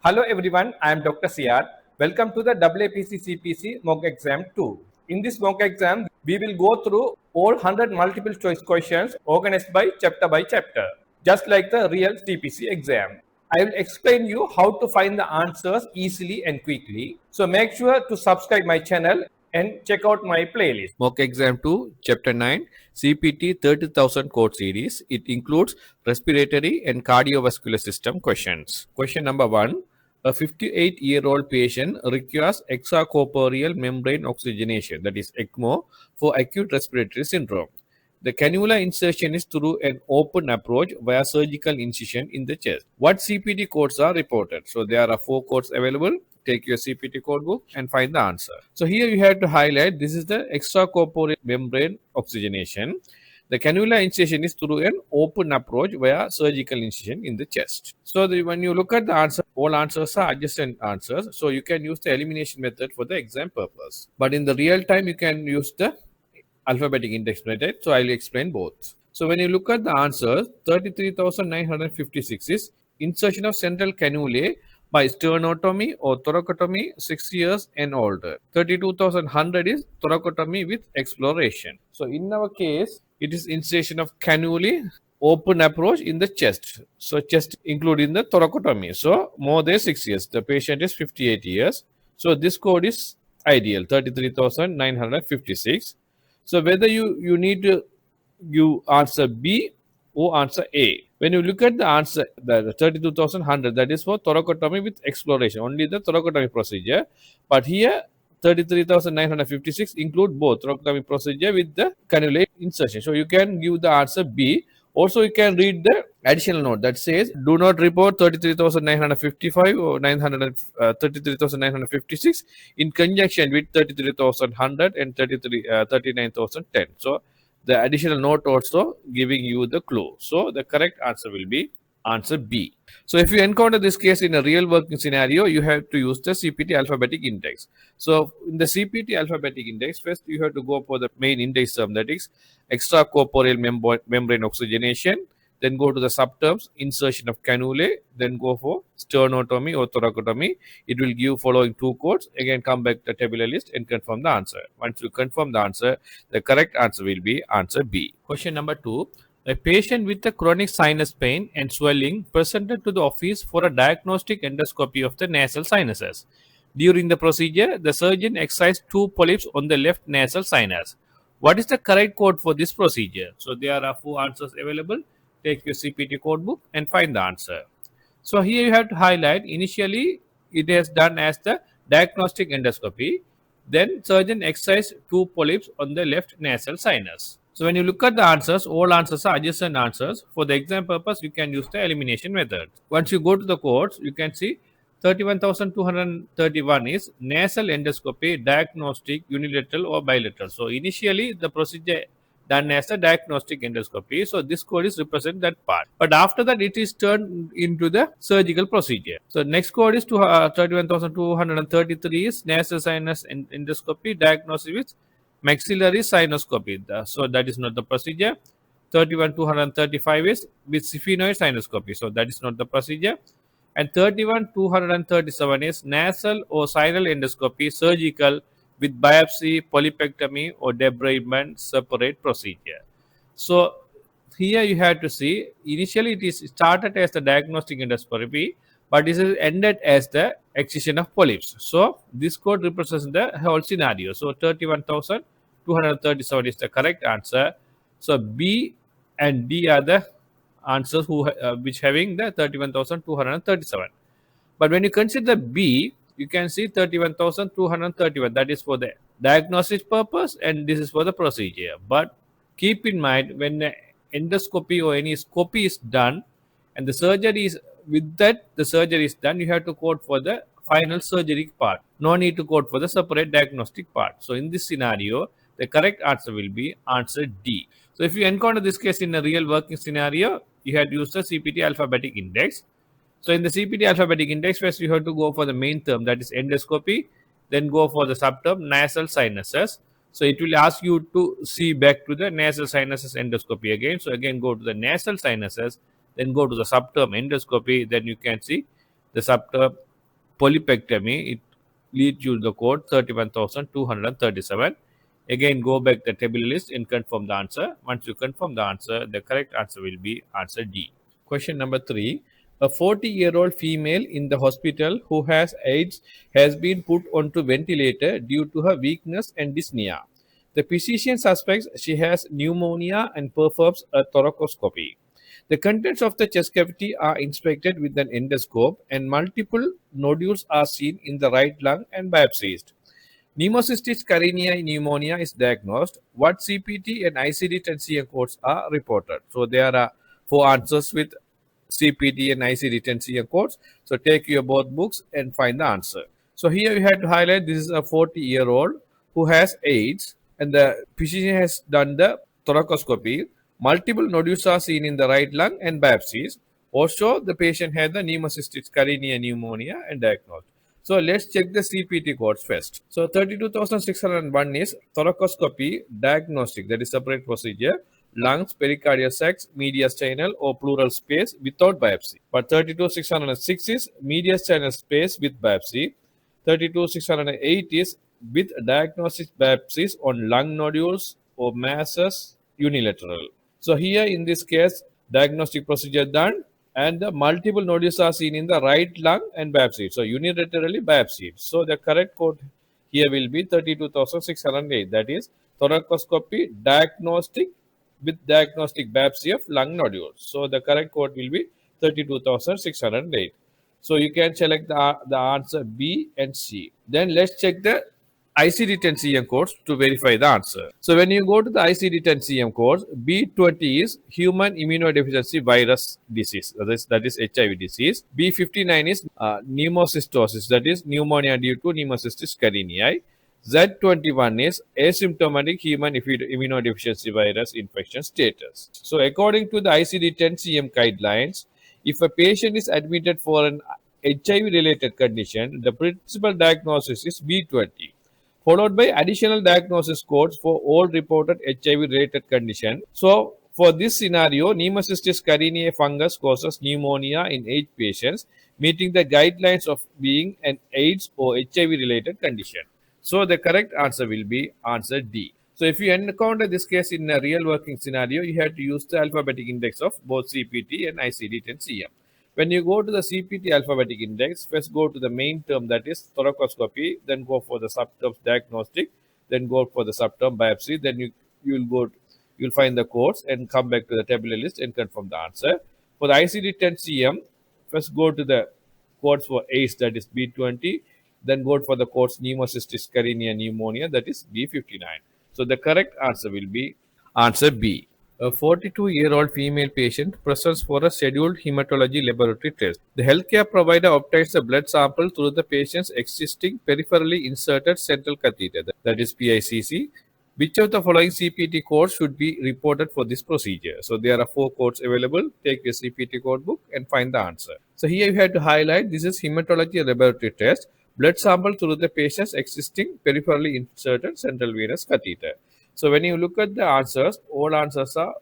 Hello everyone, I am Dr. Siar. Welcome to the AAPC CPC mock exam 2. In this mock exam, we will go through all 100 multiple choice questions organized by chapter, just like the real CPC exam. I will explain you how to find the answers easily and quickly. So make sure to subscribe my channel and check out my playlist. Mock Exam 2, Chapter 9, CPT 30,000 code series. It includes respiratory and cardiovascular system questions. Question number 1. A 58-year-old patient requires extracorporeal membrane oxygenation, that is ECMO, for acute respiratory syndrome. The cannula insertion is through an open approach via surgical incision in the chest. What CPT codes are reported? So there are 4 codes available. Take your CPT code book and find the answer. So here you have to highlight this is the extracorporeal membrane oxygenation. The cannula incision is through an open approach via surgical incision in the chest. So when you look at the answer, all answers are adjacent answers. So you can use the elimination method for the exam purpose. But in the real time, you can use the alphabetic index method. So I'll explain both. So when you look at the answer, 33,956 is insertion of central cannulae by sternotomy or thoracotomy 6 years and older. 32,100 is thoracotomy with exploration. So in our case, it is insertion of cannulae open approach in the chest. So chest including the thoracotomy. So more than 6 years. The patient is 58 years. So this code is ideal, 33,956. So whether you need to give answer B or answer A. When you look at the answer, the 32,100, that is for thoracotomy with exploration, only the thoracotomy procedure. But here, 33,956 include both thoracotomy procedure with the cannula insertion. So you can give the answer B. Also, you can read the additional note that says, do not report 33,955 or 33,956 in conjunction with 33,100 and 39,010. So the additional note also giving you the clue. So the correct answer will be answer B. So if you encounter this case in a real working scenario, you have to use the CPT alphabetic index. So in the CPT alphabetic index, first you have to go for the main index term, that is extracorporeal membrane oxygenation. Then go to the subterms, insertion of cannulae, then go for sternotomy or thoracotomy. It will give following 2 codes. Again, come back to the tabular list and confirm the answer. Once you confirm the answer, the correct answer will be answer B. Question number 2. A patient with a chronic sinus pain and swelling presented to the office for a diagnostic endoscopy of the nasal sinuses. During the procedure, the surgeon excised 2 polyps on the left nasal sinus. What is the correct code for this procedure? So there are 4 answers available. Take your CPT code book and find the answer. So here you have to highlight, initially it is done as the diagnostic endoscopy. Then surgeon excised 2 polyps on the left nasal sinus. So when you look at the answers, all answers are adjacent answers. For the exam purpose, you can use the elimination method. Once you go to the codes, you can see 31,231 is nasal endoscopy, diagnostic, unilateral or bilateral. So initially the procedure done as a diagnostic endoscopy. So this code is represent that part. But after that, it is turned into the surgical procedure. So next code is 31,233 is nasal sinus endoscopy, diagnosis with maxillary sinoscopy. So that is not the procedure. 31,235 is with sphenoid sinoscopy. So that is not the procedure. And 31,237 is nasal or sinal endoscopy, surgical with biopsy, polypectomy or debridement separate procedure. So here you have to see, initially it is started as the diagnostic endoscopy, but it is ended as the excision of polyps. So this code represents the whole scenario. So 31,237 is the correct answer. So B and D are the answers which having the 31,237. But when you consider B, you can see 31,231. That is for the diagnosis purpose and this is for the procedure. But keep in mind, when the endoscopy or any scopy is done and the surgery is with that, the surgery is done, you have to code for the final surgery part. No need to code for the separate diagnostic part. So in this scenario, the correct answer will be answer D. So if you encounter this case in a real working scenario, you have to use the CPT alphabetic index. So in the CPT alphabetic index, first you have to go for the main term, that is endoscopy, then go for the subterm nasal sinuses. So it will ask you to see back to the nasal sinuses endoscopy again. So again go to the nasal sinuses, then go to the subterm endoscopy, then you can see the subterm polypectomy, it leads you to the code 31,237. Again, go back the table list and confirm the answer. Once you confirm the answer, the correct answer will be answer D. Question number 3. A 40-year-old female in the hospital who has AIDS has been put onto ventilator due to her weakness and dyspnea. The physician suspects she has pneumonia and performs a thoracoscopy. The contents of the chest cavity are inspected with an endoscope and multiple nodules are seen in the right lung and biopsied. Pneumocystis carinii pneumonia is diagnosed. What CPT and ICD-10 codes are reported? So there are 4 answers with CPT and ICD-10 codes. So take your both books and find the answer. So here you have to highlight this is a 40-year-old who has AIDS and the physician has done the thoracoscopy. Multiple nodules are seen in the right lung and biopsies. Also, the patient had the pneumocystis carinii pneumonia and diagnosed. So let's check the CPT codes first. So 32,601 is thoracoscopy diagnostic, that is separate procedure, lungs, pericardial sacs, mediastinal or pleural space without biopsy. But 32,606 is mediastinal space with biopsy. 32,608 is with diagnostic biopsies on lung nodules or masses unilateral. So here in this case, diagnostic procedure done and the multiple nodules are seen in the right lung and biopsy. So unilaterally biopsied. So the correct code here will be 32,608. That is thoracoscopy diagnostic with diagnostic biopsy of lung nodules. So the correct code will be 32,608. So you can select the answer B and C. Then let's check the ICD-10 codes to verify the answer. So when you go to the ICD-10 codes, B20 is human immunodeficiency virus disease, that is HIV disease. B59 is pneumocystosis, that is pneumonia due to pneumocystis carinii. Z21 is asymptomatic human immunodeficiency virus infection status. So according to the ICD-10 guidelines, if a patient is admitted for an HIV-related condition, the principal diagnosis is B20, followed by additional diagnosis codes for all reported HIV-related conditions. So, for this scenario, pneumocystis carinii fungus causes pneumonia in 8 patients, meeting the guidelines of being an AIDS or HIV-related condition. So, the correct answer will be answer D. So, if you encounter this case in a real working scenario, you have to use the alphabetic index of both CPT and ICD-10 When you go to the CPT alphabetic index, first go to the main term, that is thoracoscopy, then go for the subterm diagnostic, then go for the subterm biopsy, then you'll find the codes and come back to the tabular list and confirm the answer. For the ICD-10 first go to the codes for AIDS, that is B20, then go for the codes pneumocystis carinii pneumonia, that is B59. So the correct answer will be answer B. A 42-year-old female patient presents for a scheduled hematology laboratory test. The healthcare provider obtains a blood sample through the patient's existing peripherally inserted central catheter, that is PICC. Which of the following CPT codes should be reported for this procedure? So there are 4 codes available. Take your CPT code book and find the answer. So here you have to highlight this is hematology laboratory test, blood sample through the patient's existing peripherally inserted central venous catheter. So when you look at the answers, all answers are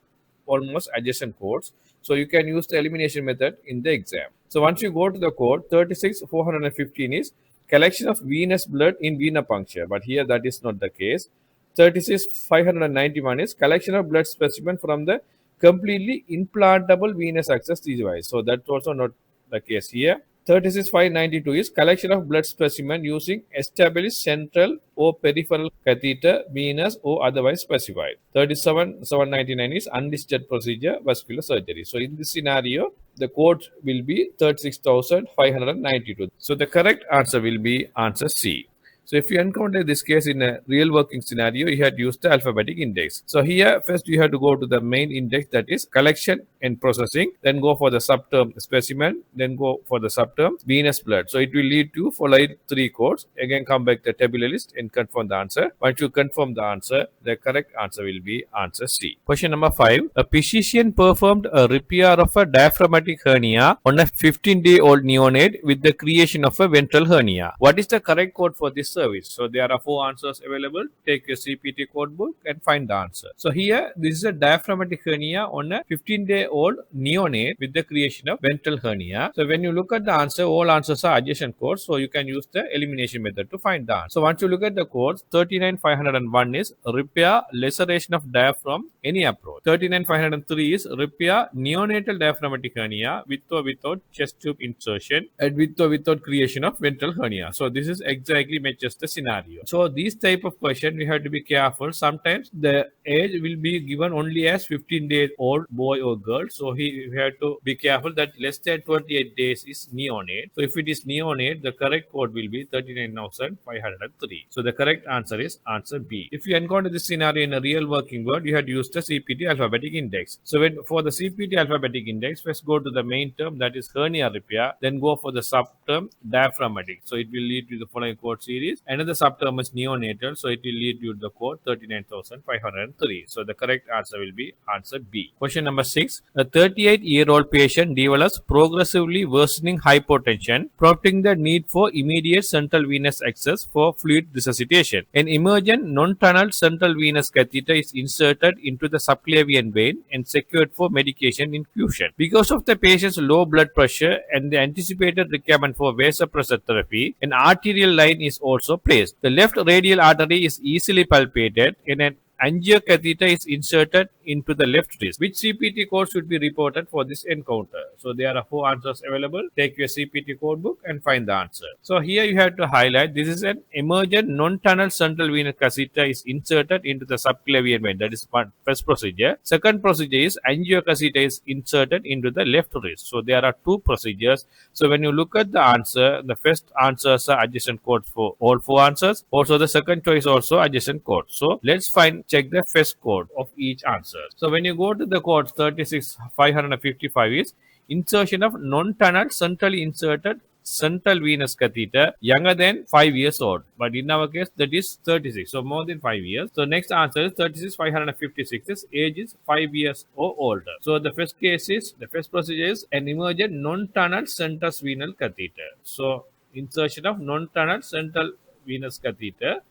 almost adjacent codes. So you can use the elimination method in the exam. So once you go to the code, 36415 is collection of venous blood in vena puncture. But here that is not the case. 36591 is collection of blood specimen from the completely implantable venous access device. So that's also not the case here. 36592 is collection of blood specimen using established central or peripheral catheter, venous or otherwise specified. 37799 is unlisted procedure, vascular surgery. So in this scenario, the code will be 36592. So the correct answer will be answer C. So if you encounter this case in a real working scenario, you have to use the alphabetic index. So here first you have to go to the main index, that is collection and processing, then go for the subterm specimen, then go for the subterm venous blood. So it will lead to following 3 codes. Again come back to the tabular list and confirm the answer. Once you confirm the answer, the correct answer will be answer C. Question number 5. A physician performed a repair of a diaphragmatic hernia on a 15-day-old neonate with the creation of a ventral hernia. What is the correct code for this this service. So there are 4 answers available. Take your CPT code book and find the answer. So here, this is a diaphragmatic hernia on a 15-day-old neonate with the creation of ventral hernia. So when you look at the answer, all answers are adjacent codes. So you can use the elimination method to find the answer. So once you look at the codes, 39501 is repair laceration of diaphragm, any approach. 39503 is repair neonatal diaphragmatic hernia with or without chest tube insertion and with or without creation of ventral hernia. So this is exactly matches the scenario. So these type of question we have to be careful. Sometimes the age will be given only as 15 days old boy or girl. So we have to be careful that less than 28 days is neonate. So if it is neonate, the correct code will be 39,503. So the correct answer is answer B. If you encounter this scenario in a real working world, you have to use the CPT alphabetic index. So for the CPT alphabetic index, first go to the main term, that is hernia repair, then go for the subterm diaphragmatic. So it will lead to the following code series. Another subterm is neonatal, so it will lead to the code 39,503. So the correct answer will be answer B. Question number 6. A 38-year-old patient develops progressively worsening hypotension, prompting the need for immediate central venous access for fluid resuscitation. An emergent non-tunneled central venous catheter is inserted into the subclavian vein and secured for medication infusion. Because of the patient's low blood pressure and the anticipated requirement for vasopressor therapy, an arterial line is also placed. The left radial artery is easily palpated and an angiocatheter is inserted into the left wrist. Which CPT code should be reported for this encounter? So there are 4 answers available. Take your CPT code book and find the answer. So here you have to highlight this is an emergent non-tunnel central venous catheter is inserted into the subclavian vein. That is first procedure. Second procedure is angiocatheter is inserted into the left wrist. So there are 2 procedures. So when you look at the answer, the first answers are adjacent codes for all 4 answers. Also the second choice also adjacent code. So let's check the first code of each answer. So when you go to the code 36555 is insertion of non-tunnel centrally inserted central venous catheter younger than 5 years old. But in our case, that is 36. So more than 5 years. So next answer is 36556 is age is 5 years or older. So the first procedure is an emergent non-tunnel central venous catheter. So insertion of non-tunnel central venous catheter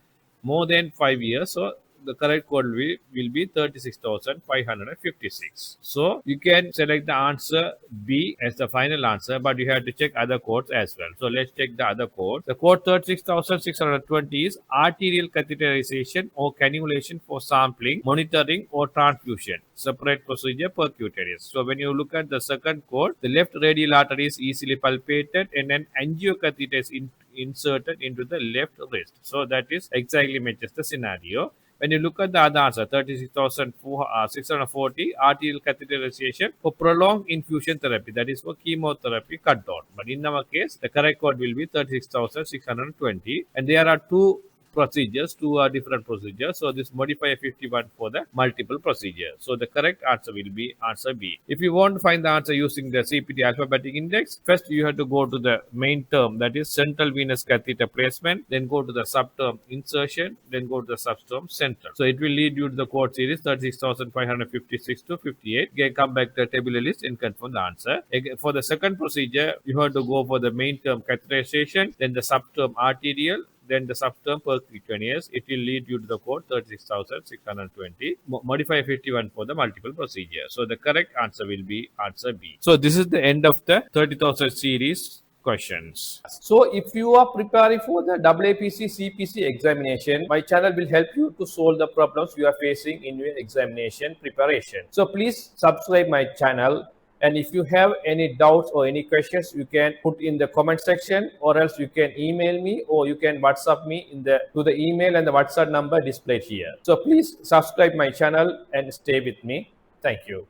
more than 5 years. So the correct code will be 36,556. So you can select the answer B as the final answer, but you have to check other codes as well. So let's check the other code. The code 36,620 is arterial catheterization or cannulation for sampling, monitoring or transfusion. Separate procedure percutaneous. So when you look at the second code, the left radial artery is easily palpated and an angiocatheter is inserted into the left wrist. So that is exactly matches the scenario. When you look at the other answer, 36,640 arterial catheterization for prolonged infusion therapy, that is for chemotherapy cut down. But in our case, the correct code will be 36,620, and there are 2 procedures, 2 are different procedures. So this modifier 51 for the multiple procedure. So the correct answer will be answer B. If you want to find the answer using the CPT alphabetic index, first you have to go to the main term, that is central venous catheter placement, then go to the subterm insertion, then go to the subterm central. So it will lead you to the code series 36,556 to 58. Again, come back to the tabular list and confirm the answer. Again, for the second procedure, you have to go for the main term catheterization, then the subterm arterial, then the subterm percutaneous. It will lead you to the code 36,620. Modify 51 for the multiple procedure. So the correct answer will be answer B. So this is the end of the 30,000 series questions. So if you are preparing for the AAPC CPC examination, my channel will help you to solve the problems you are facing in your examination preparation. So please subscribe my channel. And if you have any doubts or any questions, you can put in the comment section, or else you can email me, or you can WhatsApp me to the email and the WhatsApp number displayed here. So please subscribe my channel and stay with me. Thank you.